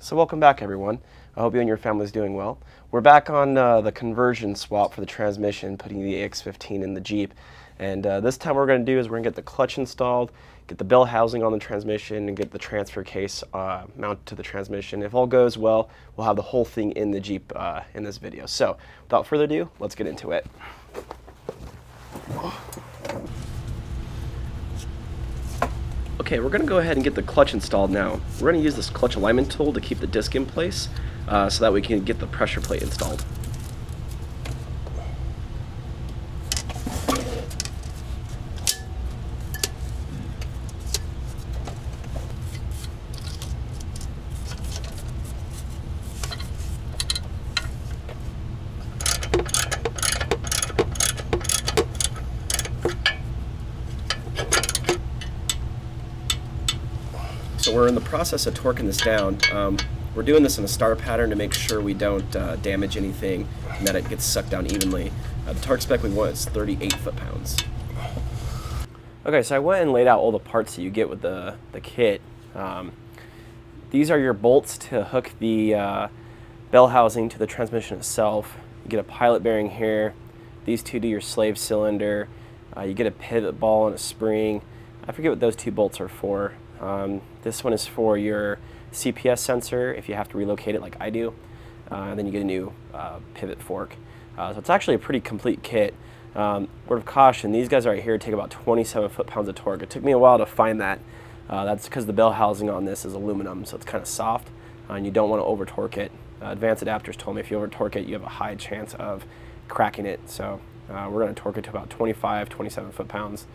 So welcome back, everyone. I hope you and your family is doing well. We're back on the conversion swap for the transmission, putting the AX15 in the Jeep. And this time what we're going to do is we're going to get the clutch installed, get the bell housing on the transmission, and get the transfer case mounted to the transmission. If all goes well, we'll have the whole thing in the Jeep in this video. So without further ado, let's get into it. Okay, we're going to go ahead and get the clutch installed now. We're going to use this clutch alignment tool to keep the disc in place so that we can get the pressure plate installed. So we're in the process of torquing this down. We're doing this in a star pattern to make sure we don't damage anything and that it gets sucked down evenly. The torque spec we want is 38 foot-pounds. Okay, so I went and laid out all the parts that you get with the kit. These are your bolts to hook the bell housing to the transmission itself. You get a pilot bearing here. These two do your slave cylinder. You get a pivot ball and a spring. I forget what those two bolts are for. This one is for your CPS sensor if you have to relocate it like I do, and then you get a new pivot fork. So it's actually a pretty complete kit. Word of caution, these guys right here take about 27 foot-pounds of torque. It took me a while to find that. That's because the bell housing on this is aluminum, so it's kind of soft, and you don't want to over-torque it. Advanced adapters told me if you over-torque it, you have a high chance of cracking it. So we're going to torque it to about 27 foot-pounds.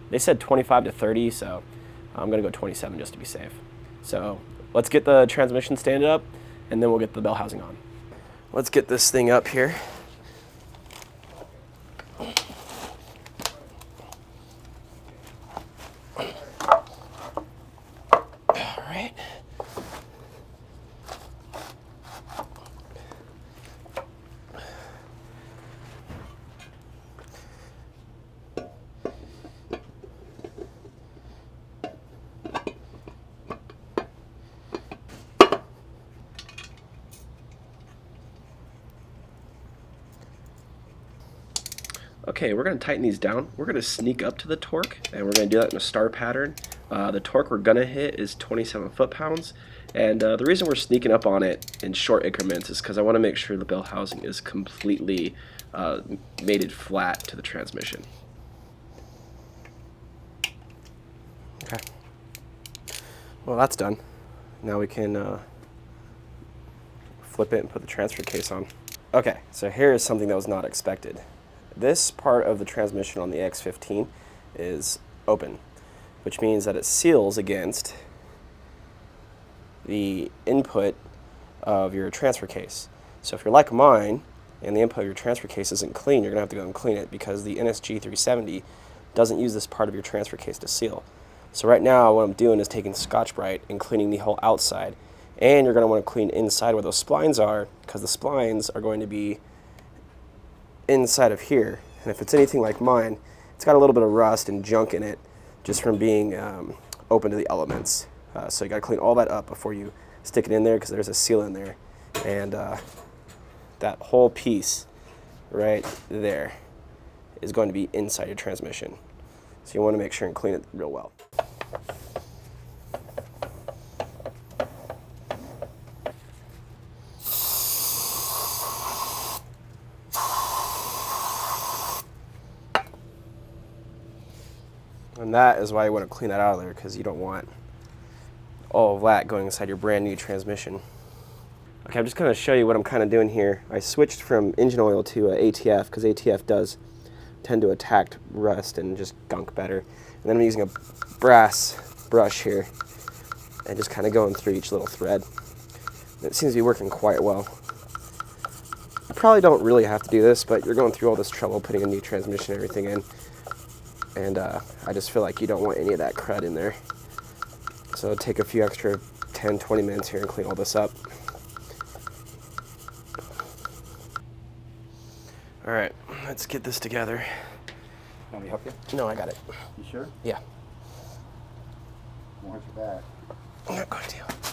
They said 25 to 30, so I'm going to go 27 just to be safe. So let's get the transmission standing up, and then we'll get the bell housing on. Let's get this thing up here. All right. Okay, we're going to tighten these down. We're going to sneak up to the torque, and we're going to do that in a star pattern. The torque we're going to hit is 27 foot-pounds, and the reason we're sneaking up on it in short increments is because I want to make sure the bell housing is completely mated flat to the transmission. Okay. Well, that's done. Now we can flip it and put the transfer case on. Okay, so here is something that was not expected. This part of the transmission on the X15 is open, which means that it seals against the input of your transfer case. So if you're like mine and the input of your transfer case isn't clean, you're going to have to go and clean it because the NSG 370 doesn't use this part of your transfer case to seal. So right now what I'm doing is taking Scotch-Brite and cleaning the whole outside. And you're going to want to clean inside where those splines are, because the splines are going to be inside of here, and if it's anything like mine, it's got a little bit of rust and junk in it just from being open to the elements. So you got to clean all that up before you stick it in there, because there's a seal in there, and that whole piece right there is going to be inside your transmission. So you want to make sure and clean it real well. And that is why you want to clean that out of there, because you don't want all of that going inside your brand new transmission. Okay, I'm just going to show you what I'm kind of doing here. I switched from engine oil to ATF, because ATF does tend to attack rust and just gunk better. And then I'm using a brass brush here and just kind of going through each little thread. And it seems to be working quite well. You probably don't really have to do this, but you're going through all this trouble putting a new transmission and everything in. And I just feel like you don't want any of that crud in there. So take a few extra 10-20 minutes here and clean all this up. All right, let's get this together. Want me to help you? No, I got it. You sure? Yeah. Watch your back. I'm not going to.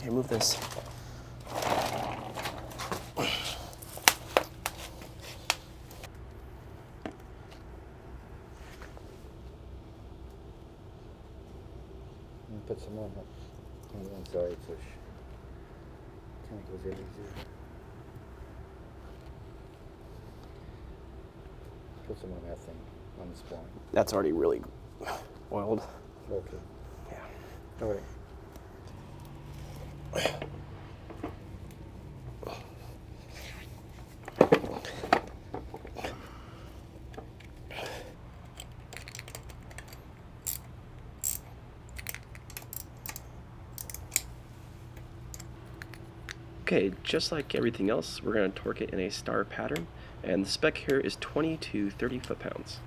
Here, move this. Put some on the inside so chemicals everywhere. Put some on that thing, on the spline. That's already really oiled. Okay. Yeah. All right. Okay, just like everything else, we're going to torque it in a star pattern, and the spec here is 20 to 30 foot-pounds.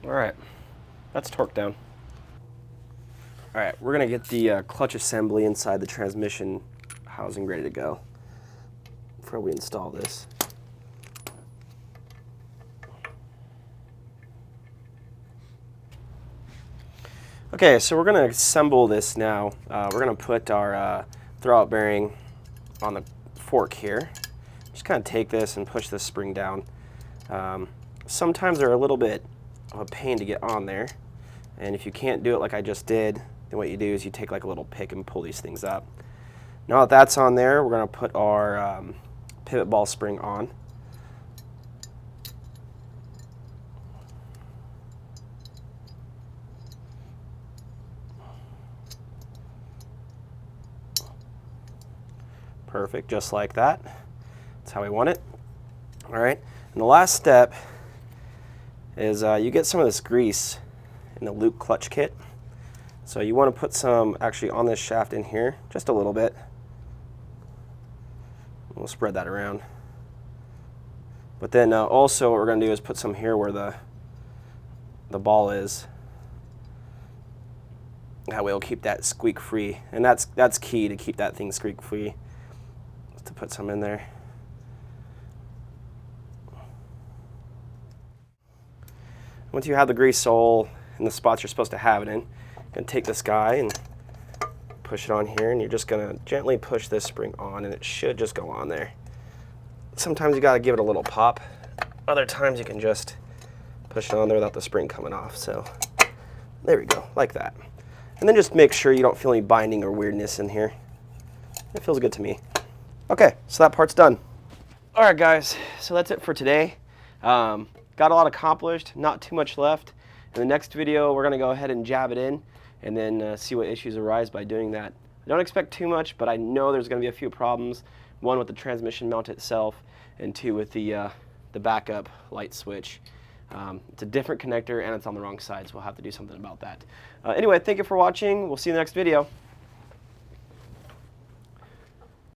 All right, that's torqued down. All right, we're gonna get the clutch assembly inside the transmission housing ready to go before we install this. Okay, so we're gonna assemble this now. We're gonna put our throwout bearing on the fork here. Just kind of take this and push this spring down. Sometimes they're a little bit of a pain to get on there, and if you can't do it like I just did, then what you do is you take like a little pick and pull these things up. Now that that's on there, we're going to put our pivot ball spring on. Perfect, just like that. That's how we want it. All right, and the last step is you get some of this grease in the Luke clutch kit. So you want to put some actually on this shaft in here, just a little bit. We'll spread that around. But then also what we're going to do is put some here where the ball is. That way we'll keep that squeak free. And that's key to keep that thing squeak free, to put some in there. Once you have the grease sole in the spots you're supposed to have it in, you're going to take this guy and push it on here, and you're just going to gently push this spring on, and it should just go on there. Sometimes you got to give it a little pop. Other times you can just push it on there without the spring coming off. So there we go, like that. And then just make sure you don't feel any binding or weirdness in here. It feels good to me. Okay, so that part's done. All right, guys, so that's it for today. Got a lot accomplished, not too much left. In the next video, we're gonna go ahead and jab it in and then see what issues arise by doing that. I don't expect too much, but I know there's gonna be a few problems. One with the transmission mount itself, and two with the backup light switch. It's a different connector and it's on the wrong side, so we'll have to do something about that. Anyway, thank you for watching. We'll see you in the next video.